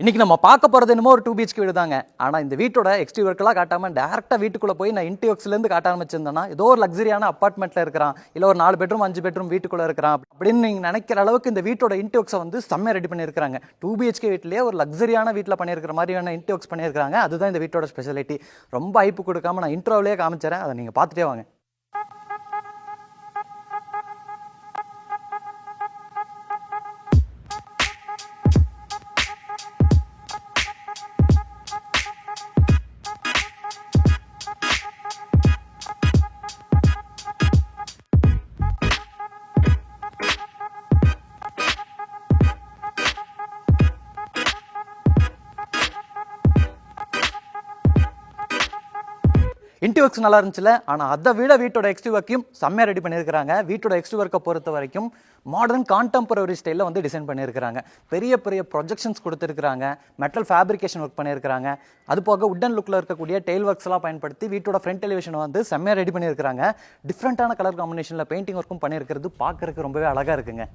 இன்னைக்கு நம்ம பார்க்க போகிறது என்னமோ ஒரு 2 BHK வீடு தாங்க. ஆனால் இந்த வீட்டோட எக்ஸ்டீரியர்க்கெல்லாம் காட்டாமல் டேரெக்டாக வீட்டுக்குள்ளே போய் நான் இன்டீரியர்ஸ்லேருந்து காட்ட ஆரம்பிச்சிருந்தேன்னா ஏதோ ஒரு லக்ஸரியான அப்பார்ட்மெண்ட்டில் இருக்கிறான், இல்லை ஒரு 4 பெட்ரூம் 5 பெட்ரூம் வீட்டுக்குள்ளே இருக்கிறான் அப்படின்னு நீங்கள் நினைக்கிற அளவுக்கு இந்த வீட்டோட இன்டீரியர்ஸை வந்து செம்மையாக ரெடி பண்ணியிருக்காங்க. 2 BHK வீட்டிலேயே ஒரு லக்ஸரியான வீட்டில் பண்ணியிருக்கிற மாதிரியான இன்டீரியர்ஸ் பண்ணியிருக்காங்க. அதுதான் இந்த வீட்டோட ஸ்பெஷாலிட்டி. ரொம்ப ஐப்பு கொடுக்காம நான் இன்ட்ரோவிலே காமிச்சிடறேன், அதை நீங்கள் பார்த்துட்டே வாங்க. இன்டீரியர்ஸ் நல்லா இருந்துச்சுல, ஆனால் அதை விட வீட்டோட எக்ஸ்டீரியர்க்கையும் செம்மையாக ரெடி பண்ணியிருக்காங்க. வீட்டோட எக்ஸ்டீரியர்க்கை பொறுத்த வரைக்கும் மாடர்ன் கான்டெம்பரரி ஸ்டைலில் வந்து டிசைன் பண்ணியிருக்காங்க. பெரிய பெரிய ப்ரொஜெக்ஷன்ஸ் கொடுத்துருக்காங்க, மெட்டல் ஃபேப்ரிகேஷன் ஒர்க் பண்ணியிருக்காங்க. அது போக உட்டன் லுக்கில் இருக்கக்கூடிய டெயில் ஒர்க்ஸ்லாம் பயன்படுத்தி வீட்டோட ஃப்ரண்ட் எலிவேஷனை வந்து செம்மையாக ரெடி பண்ணியிருக்காங்க. டிஃப்ரெண்ட்டான கலர் காம்பினேஷனில் பெயிண்டிங் ஒர்க்கும் பண்ணியிருக்கிறது பார்க்குறதுக்கு ரொம்பவே அழகாக இருக்குங்க.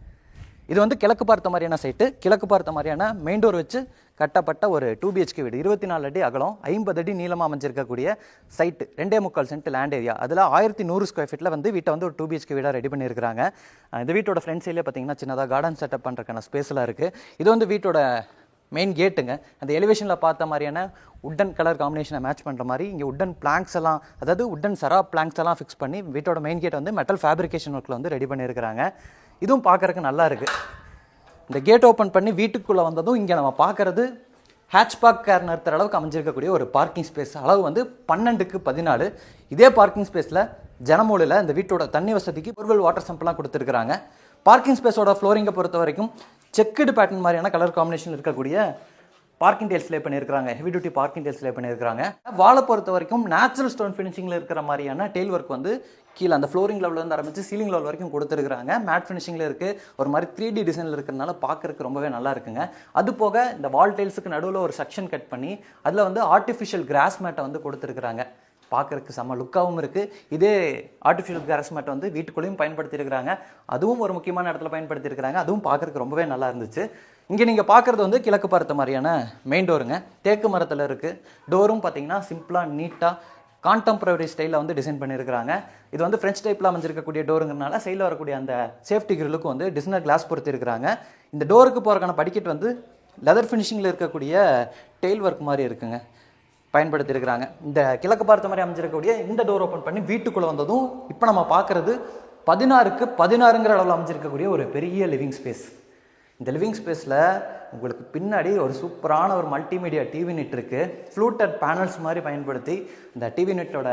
இது வந்து கிழக்கு பார்த்த மாதிரியான சைட்டு, கிழக்கு பார்த்த மாதிரியான மெயின் டோர் வச்சு கட்டப்பட்ட ஒரு 2 BHK வீடு. 24 அடி அகலம், 50 அடி நீளமாக அமைஞ்சிருக்கக்கூடிய சைட்டு, 2.25 சென்ட் லேண்ட் ஏரியா. அதில் 1100 ஸ்கொயர் ஃபீட்டில் வந்து வீட்டை வந்து ஒரு 2 BHK வீடாக ரெடி பண்ணியிருக்காங்க. இந்த வீட்டோட ஃப்ரண்ட் சைட்லேயே பார்த்தீங்கன்னா சின்னதாக கார்டன் செட்டப் பண்ணுறதுக்கான ஸ்பேஸ்லாம் இருக்குது. இது வந்து வீட்டோட மெயின் கேட்டுங்க. அந்த எலிவேஷனில் பார்த்த மாதிரியான உட்டன் கலர் காம்பினேஷனை மேட்ச் பண்ணுற மாதிரி இங்கே உட்டன் பிளாங்க்ஸ் எல்லாம், அதாவது உட்டன் சரா பிளாங்க்ஸ் எல்லாம் ஃபிக்ஸ் பண்ணி வீட்டோட மெயின் கேட் வந்து மெட்டல் ஃபேப்ரிகேஷன் ஒர்க்கில் வந்து ரெடி பண்ணியிருக்கிறாங்க. இதுவும் பார்க்குறதுக்கு நல்லா இருக்குது. இந்த கேட் ஓப்பன் பண்ணி வீட்டுக்குள்ளே வந்ததும் இங்கே நம்ம பார்க்குறது ஹேட்ச்பாக் கார் நிறுத்துற அளவுக்கு அமைஞ்சிருக்கக்கூடிய ஒரு பார்க்கிங் ஸ்பேஸ். அளவு வந்து 12க்கு 14. இதே பார்க்கிங் ஸ்பேஸில் ஜனமூலையில் இந்த வீட்டோட தண்ணி வசதிக்கு போர்வெல் வாட்டர் சம்பெல்லாம் கொடுத்துருக்குறாங்க. பார்க்கிங் ஸ்பேஸோட ஃப்ளோரிங்கை பொறுத்த வரைக்கும் செக்குடு பேட்டர்ன் மாதிரியான கலர் காம்பினேஷன் இருக்கக்கூடிய பார்க்கிங் டைல்ஸ் லே பண்ணியிருக்காங்க. ஹெவி டியூட்டி பார்க்கிங் டைல்ஸ் லே பண்ணியிருக்காங்க. வாழை பொறுத்த வரைக்கும் நேச்சுரல் ஸ்டோன் ஃபினிஷிங்கில் இருக்கிற மாதிரியான டெயில் ஒர்க் வந்து கீழே அந்த ஃப்ளோரிங் லெவலில் வந்து ஆரம்பிச்சு சீலிங் லெவல் வரைக்கும் கொடுத்துருக்காங்க. மேட் ஃபினிஷிங்கில் இருக்குது. ஒரு மாதிரி 3D டிசைனில் இருக்கிறதுனால பார்க்குறதுக்கு ரொம்பவே நல்லா இருக்குங்க. அது போக இந்த வால் டைல்ஸுக்கு நடுவில் ஒரு செக்ஷன் கட் பண்ணி அதில் வந்து ஆர்டிஃபிஷியல் கிராஸ் மேட்டை வந்து கொடுத்துருக்குறாங்க. பார்க்குறதுக்கு செம்ம லுக்காகவும் இருக்குது. இதே ஆர்டிஃபிஷியல் கிராஸ் மேட்டை வந்து வீட்டுக்குள்ளேயும் பயன்படுத்தியிருக்கிறாங்க. அதுவும் ஒரு முக்கியமான இடத்துல பயன்படுத்தியிருக்கிறாங்க. அதுவும் பார்க்குறதுக்கு ரொம்பவே நல்லா இருந்துச்சு. இங்கே நீங்கள் பார்க்குறது வந்து கிழக்கு பார்த்த மாதிரியான மெயின் டோருங்க. தேக்கு மரத்தில் இருக்குது. டோரும் பார்த்தீங்கன்னா சிம்பிளாக நீட்டாக கான்டெம்பரரி ஸ்டைலில் வந்து டிசைன் பண்ணியிருக்கிறாங்க. இது வந்து ஃப்ரெஞ்ச் டைப்பில் அமைஞ்சிருக்கக்கூடிய டோருங்கிறனால சைடில் வரக்கூடிய அந்த சேஃப்டி கிரிலுக்கும் வந்து டிசைனர் கிளாஸ் பொறுத்திருக்கிறாங்க. இந்த டோருக்கு போகிறக்கான படிக்கட் வந்து லெதர் ஃபினிஷிங்கில் இருக்கக்கூடிய டெயில் ஒர்க் மாதிரி இருக்குங்க, பயன்படுத்தியிருக்கிறாங்க. இந்த கிழக்கு பார்த்த மாதிரி அமைஞ்சிருக்கக்கூடிய இந்த டோர் ஓப்பன் பண்ணி வீட்டுக்குள்ளே வந்ததும் இப்போ நம்ம பார்க்குறது 16க்கு 16ங்கிற அளவில் அமைஞ்சிருக்கக்கூடிய ஒரு பெரிய லிவிங் ஸ்பேஸ். இந்த லிவிங் ஸ்பேஸில் உங்களுக்கு பின்னாடி ஒரு சூப்பரான ஒரு மல்டிமீடியா டிவி நெட் இருக்குது. ஃப்ளூட்டட் பேனல்ஸ் மாதிரி பயன்படுத்தி இந்த டிவி நெட்டோட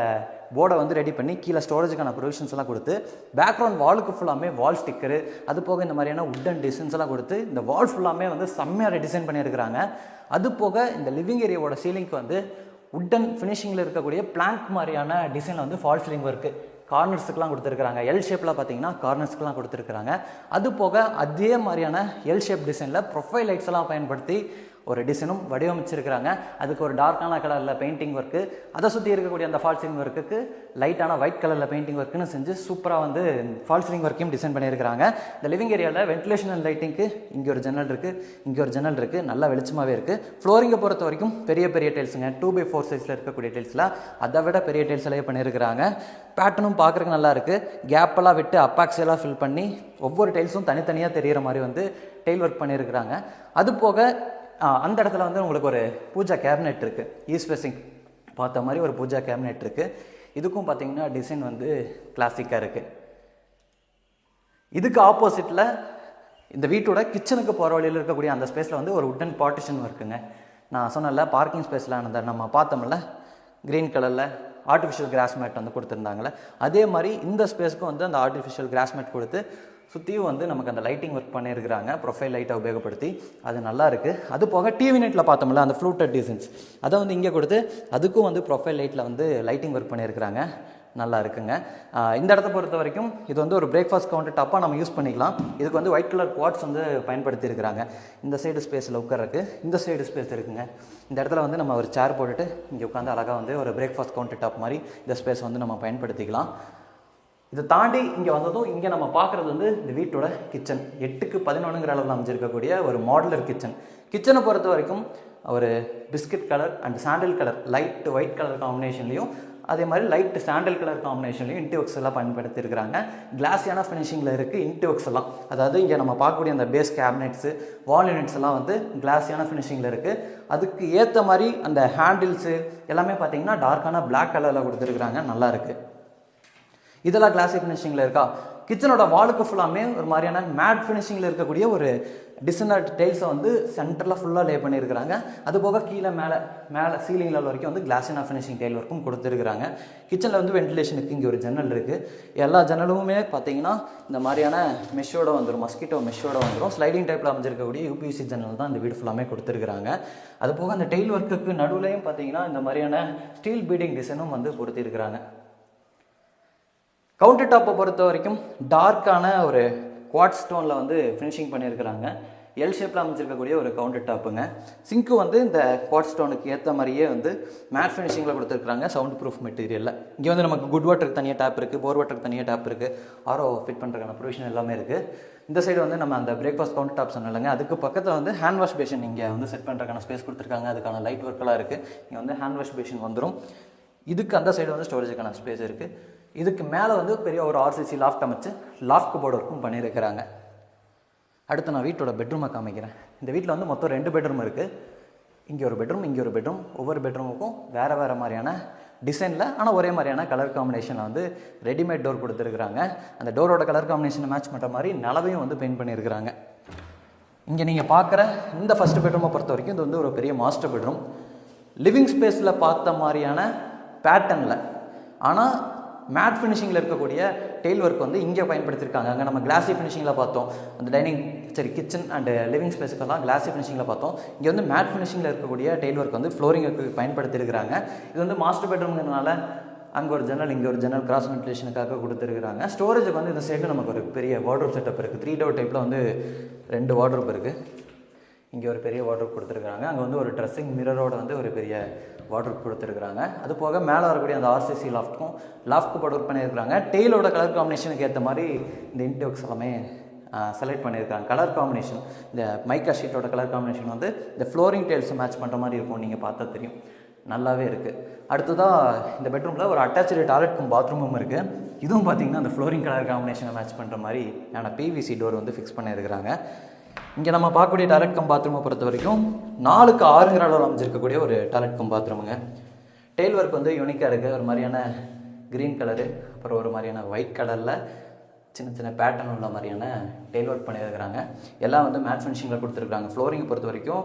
போர்டை வந்து ரெடி பண்ணி கீழே ஸ்டோரேஜுக்கான ப்ரொவிஷன்ஸ் எல்லாம் கொடுத்து பேக்ரவுண்ட் வாலுக்கு ஃபுல்லாமே வால் ஸ்டிக்கரு, அது போக இந்த மாதிரியான உட்டன் டிசைன்ஸ் எல்லாம் கொடுத்து இந்த வால் ஃபுல்லாமே வந்து செம்மையாக டிசைன் பண்ணியிருக்கிறாங்க. அது போக இந்த லிவிங் ஏரியாவோட சீலிங்க்கு வந்து உட்டன் ஃபினிஷிங்கில் இருக்கக்கூடிய பிளாங்க் மாதிரியான டிசைனில் வந்து ஃபால் சீலிங் ஒர்க்கு கார்னர்ஸுக்கெலாம் கொடுத்துருக்குறாங்க. எல் ஷேப்பில் பார்த்தீங்கன்னா கார்னர்ஸ்க்கெலாம் கொடுத்துருக்குறாங்க. அது போக அதே மாதிரியான எல் ஷேப் டிசைனில் ப்ரொஃபைல் லைட்ஸ் எல்லாம் பயன்படுத்தி ஒரு டிசைனும் வடிவமைச்சிருக்கிறாங்க. அதுக்கு ஒரு டார்க்கான கலரில் பெயிண்டிங் ஒர்க்கு, அதை சுற்றி இருக்கக்கூடிய அந்த ஃபால் சீலிங் ஒர்க்குக்கு லைட்டான ஒயிட் கலரில் பெயிண்டிங் ஒர்க்குன்னு செஞ்சு சூப்பராக வந்து ஃபால் சீலிங் ஒர்க்கையும் டிசைன் பண்ணியிருக்கிறாங்க. இந்த லிவிங் ஏரியாவில் வென்டிலேஷன் அண்ட் லைட்டிங்க்கு இங்கே ஒரு ஜன்னல் இருக்குது, இங்கே ஒரு ஜன்னல் இருக்குது, நல்லா வெளிச்சமாகவே இருக்குது. ஃப்ளோரிங்கை பொறுத்த வரைக்கும் பெரிய பெரிய டைல்ஸுங்க, 2x4 சைஸில் இருக்கக்கூடிய டைல்ஸில் அதை விட பெரிய டைல்ஸ் எல்லாம் பண்ணியிருக்கிறாங்க. பேட்டர்னும் பார்க்குறதுக்கு நல்லா இருக்குது. கேப்பெல்லாம் விட்டு அப்பாக்ஸெல்லாம் ஃபில் பண்ணி ஒவ்வொரு டைல்ஸும் தனித்தனியாக தெரிகிற மாதிரி வந்து டெயில் ஒர்க் பண்ணியிருக்கிறாங்க. அது போக அந்த இடத்துல வந்து உங்களுக்கு ஒரு பூஜா கேபினெட் இருக்குது. ஈஸ்ட் ஃபேசிங் பார்த்த மாதிரி ஒரு பூஜா கேபினெட் இருக்குது. இதுக்கும் பார்த்தீங்கன்னா டிசைன் வந்து கிளாசிக்காக இருக்குது. இதுக்கு ஆப்போசிட்டில் இந்த வீட்டோட கிச்சனுக்கு போகிற வழியில் இருக்கக்கூடிய அந்த ஸ்பேஸில் வந்து ஒரு உட்டன் பார்ட்டிஷன் இருக்குங்க. நான் சொன்னல பார்க்கிங் ஸ்பேஸில் அந்த நம்ம பார்த்தோம்ல க்ரீன் கலரில் ஆர்டிஃபிஷியல் கிராஸ் மேட் வந்து கொடுத்துருந்தாங்களே, அதே மாதிரி இந்த ஸ்பேஸுக்கும் வந்து அந்த ஆர்டிஃபிஷியல் கிராஸ் மேட் கொடுத்து சுற்றியும் வந்து நமக்கு அந்த லைட்டிங் ஒர்க் பண்ணியிருக்கிறாங்க ப்ரொஃபைல் லைட்டை உபயோகப்படுத்தி. அது நல்லா இருக்குது. அது போக டிவி நெட்டில் பார்த்தோம்ல அந்த ஃப்ளூட்டட் டிசைன்ஸ் அதை வந்து இங்கே கொடுத்து அதுக்கும் வந்து ப்ரொஃபைல் லைட்டில் வந்து லைட்டிங் ஒர்க் பண்ணியிருக்கிறாங்க. நல்லா இருக்குங்க. இந்த இடத்த பொறுத்த வரைக்கும் இது வந்து ஒரு பிரேக்ஃபாஸ்ட் கவுண்டர் டாப்பாக நம்ம யூஸ் பண்ணிக்கலாம். இதுக்கு வந்து ஒயிட் கலர் குவாட்ஸ் வந்து பயன்படுத்தியிருக்கிறாங்க. இந்த சைடு ஸ்பேஸில் உட்கார்றதுக்கு இந்த சைடு ஸ்பேஸ் இருக்குங்க. இந்த இடத்துல வந்து நம்ம ஒரு சேர் போட்டுட்டு இங்கே உட்காந்து அழகாக வந்து ஒரு பிரேக்ஃபாஸ்ட் கவுண்டர் டாப் மாதிரி இந்த ஸ்பேஸ் வந்து நம்ம பயன்படுத்திக்கலாம். இதை தாண்டி இங்கே வந்ததும் இங்கே நம்ம பார்க்குறது வந்து இந்த வீட்டோட கிச்சன். 8க்கு 11ங்கிற அளவில் அமைஞ்சிருக்கக்கூடிய ஒரு மாடுலர் கிச்சன். கிச்சனை பொறுத்த வரைக்கும் ஒரு biscuit colour and sandal colour light white colour காம்பினேஷன்லையும் அதே மாதிரி லைட் சாண்டல் கலர் காம்பினேஷன்லையும் இன்டர்வொர்க்ஸ் எல்லாம் பயன்படுத்தியிருக்கிறாங்க. கிளாஸியான ஃபினிஷிங்கில் இருக்குது இன்டர்வொர்க்ஸ் எல்லாம். அதாவது இங்கே நம்ம பார்க்கக்கூடிய அந்த பேஸ் கேபினெட்ஸு வால் யூனிட்ஸ் எல்லாம் வந்து கிளாஸியான ஃபினிஷிங்கில் இருக்குது. அதுக்கு ஏற்ற மாதிரி அந்த ஹேண்டில்ஸு எல்லாமே பார்த்தீங்கன்னா டார்க்கான பிளாக் கலரில் கொடுத்துருக்குறாங்க. நல்லா இருக்குது. இதெல்லாம் கிளாஸி ஃபினிஷிங்கில் இருக்கா? கிச்சனோட வாலுக்கு ஃபுல்லாமே ஒரு மாதிரியான மேட் ஃபினிஷிங்கில் இருக்கக்கூடிய ஒரு டிசைனர் டைல்ஸை வந்து சென்டரில் ஃபுல்லாக லே பண்ணியிருக்கிறாங்க. அது போக கீழே மேலே சீலிங் லெவல் வரைக்கும் வந்து கிளாஸினா ஃபினிஷிங் டைல் ஒர்க்கும் கொடுத்துருக்குறாங்க. கிச்சனில் வந்து வென்டிலேஷனுக்கு இங்கே ஒரு ஜன்னல் இருக்குது. எல்லா ஜன்னலுமே பார்த்தீங்கன்னா இந்த மாதிரியான மெஷ்ஷோட வந்துடும், மஸ்கிட்டோ மெஷ்ஷோட வந்துடும். ஸ்லைடிங் டைப்பில் அமைஞ்சிருக்கக்கூடிய யூபிசி ஜன்னல் தான் இந்த வீடு ஃபுல்லாமே கொடுத்துருக்குறாங்க. அது போக அந்த டைல் ஒர்க்குக்கு நடுவுலையும் பார்த்தீங்கன்னா இந்த மாதிரியான ஸ்டீல் பீடிங் டிசைனும் வந்து பொருத்திருக்கிறாங்க. கவுண்டர் டாப்பை பொறுத்த வரைக்கும் டார்க்கான ஒரு குவாட் ஸ்டோனில் வந்து ஃபினிஷிங் பண்ணியிருக்கிறாங்க. எல் ஷேப்பில் அமைச்சிருக்கக்கூடிய ஒரு கவுண்டர் டாப்புங்க. சிங்க்கு வந்து இந்த குவாட் ஸ்டோனுக்கு ஏற்ற மாதிரியே வந்து மேட் ஃபினிஷிங்கில் கொடுத்துருக்குறாங்க, சவுண்ட் ப்ரூஃப் மெட்டீரியலில். இங்கே வந்து நமக்கு குட் வாட்டருக்கு தனியாக டேப் இருக்குது, போர் வாட்டருக்கு தனியாக டேப் இருக்குது, ஆரோ ஃபிட் பண்ணுறதுக்கான ப்ரொவிஷன் எல்லாமே இருக்குது. இந்த சைடு வந்து நம்ம அந்த பிரேக்ஃபாஸ்ட் கவுண்டர் டாப் சொன்னாங்க, அதுக்கு பக்கத்தில் வந்து ஹேண்ட் வாஷ் பேஷன் இங்கே வந்து செட் பண்ணுறதுக்கான ஸ்பேஸ் கொடுத்துருக்காங்க. அதுக்கான லைட் ஒர்க்கெல்லாம் இருக்குது. இங்கே வந்து ஹேண்ட் வாஷ் பேஷன் வந்துடும். இதுக்கு அந்த சைடு வந்து ஸ்டோரேஜுக்கான ஸ்பேஸ் இருக்குது. இதுக்கு மேலே வந்து பெரிய ஒரு ஆர்சிசி லாஃப்ட் அமைச்சு லாஃப்ட் போர்டு ஒர்க்கும் பண்ணியிருக்கிறாங்க. அடுத்து நான் வீட்டோட பெட்ரூமை காமிக்கிறேன். இந்த வீட்டில் வந்து மொத்தம் 2 பெட்ரூம் இருக்குது. இங்கே ஒரு பெட்ரூம், இங்கே ஒரு பெட்ரூம். ஒவ்வொரு பெட்ரூமுக்கும் வேறு வேறு மாதிரியான டிசைனில் ஆனால் ஒரே மாதிரியான கலர் காம்பினேஷனில் வந்து ரெடிமேட் டோர் கொடுத்துருக்குறாங்க. அந்த டோரோட கலர் காம்பினேஷனை மேட்ச் பண்ணுற மாதிரி நிலவையும் வந்து பெயிண்ட் பண்ணியிருக்கிறாங்க. இங்கே நீங்கள் பார்க்குற இந்த ஃபஸ்ட் பெட்ரூமை பொறுத்த வரைக்கும் இது வந்து ஒரு பெரிய மாஸ்டர் பெட்ரூம். லிவிங் ஸ்பேஸில் பார்த்த மாதிரியான பேட்டர்னில் ஆனால் மேட் ஃபினிஷிங்கில் இருக்கக்கூடிய டெயில் ஒர்க் வந்து இங்கே பயன்படுத்தியிருக்காங்க. அங்கே நம்ம கிளாஸி ஃபினிஷிங்கில் பார்த்தோம், அந்த கிச்சன் அண்டு லிவிங் ஸ்பேஸுக்கெல்லாம் கிளாஸி ஃபினிஷிங்கில் பார்த்தோம். இங்கே வந்து மேட் ஃபினிஷிங்கில் இருக்கக்கூடிய டெயில் ஒர்க் வந்து ஃப்ளோரிங்குக்கு பயன்படுத்தியிருக்கிறாங்க. இது வந்து மாஸ்டர் பெட்ரூம்ங்கிறதுனால அங்கே ஒரு ஜன்னல், இங்கே ஒரு ஜன்னல் கிராஸ் வென்டிலேஷனுக்காக கொடுத்துருக்குறாங்க. ஸ்டோரேஜுக்கு வந்து இந்த சைடு நமக்கு ஒரு பெரிய வார்ட்ரோப் செட்டப் இருக்குது. 3 டோர் டைப்பில் வந்து 2 வார்ட்ரோப் இருக்குது. இங்கே ஒரு பெரிய வார்ட்ரோப் கொடுத்துருக்குறாங்க. அங்கே வந்து ஒரு ட்ரெஸ்ஸிங் மிரரோட வந்து ஒரு பெரிய வார்ட்ரோப் கொடுத்துருக்குறாங்க. அது போக மேலே வரக்கூடிய அந்த ஆர்சிசி லாஃப்ட்க்கு போர்டு ஒர்க் பண்ணியிருக்கிறாங்க. டெய்லோட கலர் காம்பினேஷனுக்கு ஏற்ற மாதிரி இந்த இன்டர்வொர்க்ஸ் எல்லாமே செலக்ட் பண்ணியிருக்காங்க. கலர் காம்பினேஷன் இந்த மைக்கா ஷீட்டோட கலர் காம்பினேஷன் வந்து இந்த ஃப்ளோரிங் டைல்ஸை மேட்ச் பண்ணுற மாதிரி இருக்கும். நீங்கள் பார்த்தா தெரியும், நல்லாவே இருக்குது. அடுத்ததாக இந்த பெட்ரூமில் ஒரு அட்டாச்சு டாய்லெட்க்கும் பாத்ரூமும் இருக்குது. இதுவும் பார்த்திங்கன்னா அந்த ஃப்ளோரிங் கலர் காம்பினேஷனை மேட்ச் பண்ணுற மாதிரி பிவிசி டோர் வந்து ஃபிக்ஸ் பண்ணியிருக்கிறாங்க. இங்கே நம்ம பார்க்கக்கூடிய டாய்லெட் கம் பாத்ரூமை பொறுத்த வரைக்கும் 4க்கு 6 அளவில் அமைஞ்சிருக்கக்கூடிய ஒரு டாய்லெட் கம் பாத்ரூமுங்க. டெயில் ஒர்க் வந்து யூனிக்காக இருக்குது. ஒரு மாதிரியான க்ரீன் கலரு, அப்புறம் ஒரு மாதிரியான ஒயிட் கலரில் சின்ன சின்ன பேட்டர்ன் உள்ள மாதிரியான டெயில் ஒர்க் பண்ணியிருக்கிறாங்க. எல்லாம் வந்து மேட் ஃபினிஷிங்கில் கொடுத்துருக்குறாங்க. ஃப்ளோரிங்கை பொறுத்த வரைக்கும்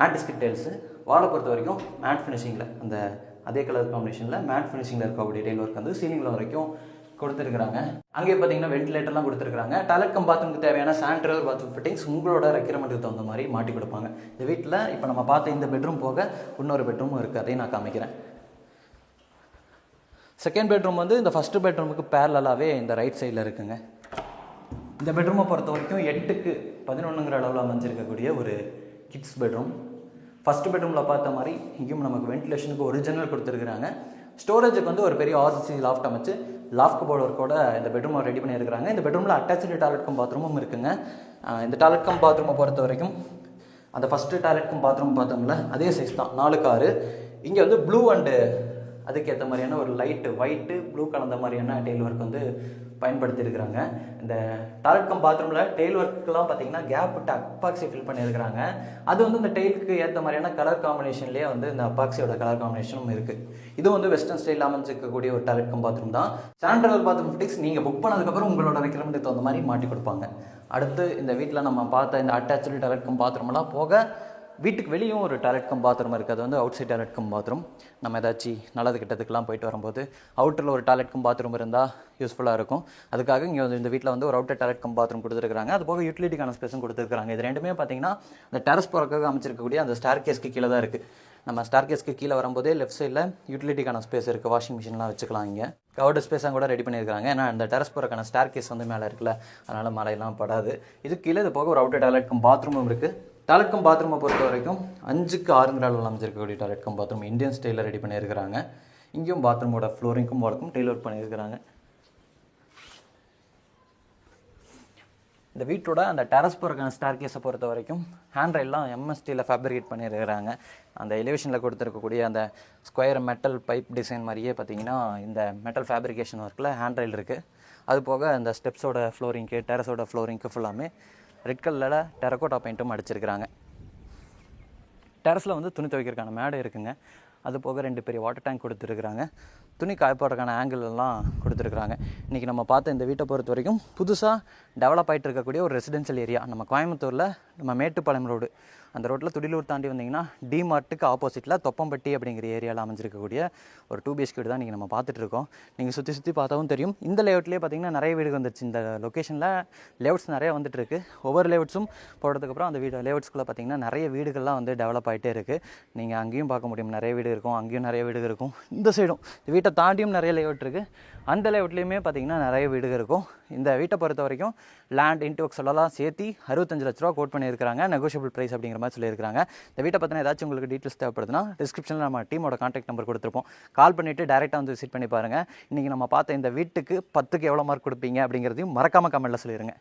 ஆன்டிஸ்கிட் டைல்ஸு, வாலை பொறுத்த வரைக்கும் மேட் ஃபினிஷிங்கில் அந்த அதே கலர் காம்பினேஷனில் மேட் ஃபினிஷிங்கில் இருக்கக்கூடிய டெயில் ஒர்க் வந்து சீலிங்கில் வரைக்கும் கொடுத்துருக்குறாங்க. அங்கே பார்த்தீங்கன்னா வென்டிலேட்டர்லாம் கொடுத்துருக்காங்க. டாய்லெட் கம் பாத்ரூமுக்கு தேவையான சானிட்டரி பாத்ரூம் ஃபிட்டிங்ஸ் உங்களோட ரெக்யர்மெண்ட்டுக்கு தகுந்த மாதிரி மாட்டி கொடுப்பாங்க. இந்த வீட்டில் இப்போ நம்ம பார்த்த இந்த பெட்ரூம் போக இன்னொரு பெட்ரூமும் இருக்குது, அதையும் நான் காமிக்கிறேன். செகண்ட் பெட்ரூம் வந்து இந்த ஃபஸ்ட்டு பெட்ரூமுக்கு பேரலாகவே இந்த ரைட் சைடில் இருக்குங்க. இந்த பெட்ரூமை பொறுத்த வரைக்கும் 8க்கு 11ங்கிற அளவில் அமைஞ்சிருக்கக்கூடிய ஒரு கிட்ஸ் பெட்ரூம். ஃபஸ்ட்டு பெட்ரூமில் பார்த்த மாதிரி இங்கேயும் நமக்கு வென்டிலேஷனுக்கு ஒரு ஜன்னல் கொடுத்துருக்குறாங்க. ஸ்டோரேஜுக்கு வந்து ஒரு பெரிய ஆர்சிசி லாஃப்ட் அமைச்சு லாஃப்ட் போர்டு ஒர்க்கோட இந்த பெட்ரூமை ரெடி பண்ணியிருக்கிறாங்க. இந்த பெட்ரூமில் அட்டாச்சு டாய்லெட் கம் பாத்ரூமும் இருக்குங்க. இந்த டாய்லெட் கம் பாத்ரூமை பொறுத்த வரைக்கும் அந்த ஃபஸ்ட்டு டாய்லெட் கம் பாத்ரூம் பார்த்தோம்ல அதே சைஸ் தான், 4க்கு 6. இங்கே வந்து ப்ளூ அண்டு அதுக்கேற்ற மாதிரியான ஒரு லைட்டு ஒயிட்டு ப்ளூ கலந்த மாதிரியான டெயில் ஒர்க் வந்து பயன்படுத்தியிருக்கிறாங்க. இந்த டாய்லெட் கம் பாத்ரூமில் டெயில் ஒர்க்கெலாம் பார்த்தீங்கன்னா கேப் விட்டு அப்பாக்சி ஃபில் பண்ணியிருக்கிறாங்க. அது வந்து இந்த டெயிலுக்கு ஏற்ற மாதிரியான கலர் காம்பினேஷன்லேயே வந்து இந்த அப்பாக்சியோட கலர் காம்பினேஷனும் இருக்குது. இது வந்து வெஸ்டர்ன் ஸ்டைலில் அமைஞ்சிருக்கக்கூடிய ஒரு டாய்லெட் கம் பாத்ரூம் தான். சானிட்டரி பாத்ரூம் ஃபிட்டிங்ஸ் நீங்கள் புக் பண்ணதுக்கப்புறம் உங்களோட ரெக்யர்மெண்ட்டுக்கு தகுந்த மாதிரி மாட்டி கொடுப்பாங்க. அடுத்து இந்த வீட்டில் நம்ம பார்த்த இந்த அட்டாச்சு டாய்லெட் கம் பாத்ரூம்லாம் போக வீட்டுக்கு வெளியும் ஒரு டாய்லெட் கம் பாத்ரூம் இருக்குது. அது வந்து outside toilet come bathroom. நம்ம ஏதாச்சும் நல்லது கிட்டத்துக்கெலாம் போயிட்டு வரும்போது அவுட்டரில் ஒரு டாய்லெட் கம் பாத்ரூம் இருந்தால் யூஸ்ஃபுல்லாக இருக்கும். அதுக்காக இங்கே வந்து இந்த வீட்டில் வந்து ஒரு அவுட்டர் டாய்லெட் கம் பாத்ரூம் கொடுத்துருக்காங்க. அது போக யூட்டிலிட்டிக்கான ஸ்பேஸும் கொடுத்துருக்காங்க. இது ரெண்டுமே பார்த்தீங்கன்னா இந்த டெரஸ் போகிறதுக்காக அமைச்சிருக்கக்கூடிய அந்த ஸ்டார் கேஸ்க்கு கீழே தான் இருக்குது. நம்ம ஸ்டார் கேஸ்க்கு கீழே வரும்போதே லெஃப்ட் சைடில் யூட்டிலிட்டிக்கான ஸ்பேஸ் இருக்குது. வாஷிங் மிஷின்லாம் வச்சுக்கலாம். இங்கே கவர்டு ஸ்பேஸாக கூட ரெடி பண்ணியிருக்காங்க. ஏன்னா இந்த டெரஸ் போகிறக்கான ஸ்டார் கேஸ் வந்து மேலே இருக்குல்ல, அதனால் மழையெல்லாம் படாது. இது கீழே இது போக ஒரு அவுட்டர் டாய்லெட் கம் பாத்ரூமும் இருக்குது. டாய்லெட் கம் பாத்ரூமை பொறுத்த வரைக்கும் 5க்கு 6 அளவில் அமைஞ்சிருக்கக்கூடிய டாய்லெட் கம் பாத்ரூம் இந்தியன் ஸ்டைலில் ரெடி பண்ணியிருக்கிறாங்க. இங்கேயும் பாத்ரூமோட ஃப்ளோரிங்க்கும் வாலுக்கும் டெய்லர் பண்ணியிருக்கிறாங்க. இந்த வீட்டோட அந்த டெரஸ் போகிறக்கான ஸ்டார் கேஸை பொறுத்த வரைக்கும் ஹேண்ட் ரைல்லாம் எம்எஸ்டியில் ஃபேப்ரிகேட் பண்ணியிருக்கிறாங்க. அந்த எலிவேஷனில் கொடுத்துருக்கக்கூடிய அந்த ஸ்கொயர் மெட்டல் பைப் டிசைன் மாதிரியே பார்த்தீங்கன்னா இந்த மெட்டல் ஃபேப்ரிகேஷன் ஒர்க்கில் ஹேண்ட் ரைல் இருக்குது. அது போக அந்த ஸ்டெப்ஸோட ஃப்ளோரிங்க்கு டெரஸோட ஃப்ளோரிங்க்கு ஃபுல்லாமே ரெட் கலரில் டெரக்கோட்டா பெயிண்ட்டும் அடிச்சிருக்கிறாங்க. டெரஸில் வந்து துணி துவைக்கிறதுக்கான மேடை இருக்குங்க. அது போக 2 பெரிய வாட்டர் டேங்க் கொடுத்துருக்குறாங்க. துணி காயப்படுறதுக்கான ஆங்கிள் எல்லாம் கொடுத்துருக்குறாங்க. இன்றைக்கி நம்ம பார்த்த இந்த வீட்டை பொறுத்த வரைக்கும் புதுசாக டெவலப் ஆகிட்டு இருக்கக்கூடிய ஒரு ரெசிடென்ஷியல் ஏரியா. நம்ம கோயம்புத்தூரில் நம்ம மேட்டுப்பாளையம் ரோடு அந்த ரோட்டில் துடிலூர் தாண்டி வந்தீங்கன்னா டிமார்ட்டுக்கு ஆப்போசிட்டில் தொப்பம்பட்டி அப்படிங்கிற ஏரியாவில் அமைஞ்சிருக்கக்கூடிய ஒரு 2 BHK வீடு தான் நீங்கள் நம்ம பார்த்துட்ருக்கோம். நீங்கள் சுற்றி பார்த்தாவும் தெரியும். இந்த லேஅவுட்லேயே பார்த்தீங்கன்னா நிறைய வீடு வந்துருச்சு. இந்த லொக்கேஷனில் லேஅவுட்ஸ் நிறைய வந்துட்டுருக்கு. ஒவ்வொரு லேஅவுட்ஸும் போடுறதுக்கப்புறம் அந்த வீடு லேஅவுட்ஸ்குள்ளே பார்த்தீங்கன்னா நிறைய வீடுகள்லாம் வந்து டெவலப் ஆகிட்டே இருக்குது. நீங்கள் அங்கேயும் பார்க்க முடியும், நிறைய வீடு இருக்கும், அங்கேயும் நிறைய வீடு இருக்கும். இந்த சைடும் இந்த வீட்டை தாண்டியும் நிறைய லேஅவுட் இருக்குது. அந்த லேஅவுட்லேயுமே பார்த்தீங்கன்னா நிறைய வீடு இருக்கும். இந்த வீட்டை பொறுத்த வரைக்கும் லேண்ட் இன்டோக்ஸ் எல்லாம் சேர்த்து 65 லட்ச ரூபா கோட் பண்ணியிருக்காங்க. நெகோஷியபிள் ப்ரைஸ் அப்படிங்கிற மாதிரி சொல்லியிருக்காங்க. இந்த வீட்டை பற்றின ஏதாச்சும் உங்களுக்கு டீட்டெயில்ஸ் தேவைப்படுதுன்னா டிஸ்கிரிப்ஷனில் நம்ம டீமோட கான்டாக்ட் நம்பர் கொடுத்துருப்போம். கால் பண்ணிவிட்டு டேரெக்டாக வந்து விசிட் பண்ணி பாருங்கள். இன்றைக்கி நம்ம பார்த்த இந்த வீட்டுக்கு 10க்கு எவ்வளோ மார்க் கொடுப்பீங்க அப்படிங்கிறதையும் மறக்காமல் கமெண்ட்டில் சொல்லிடுங்க.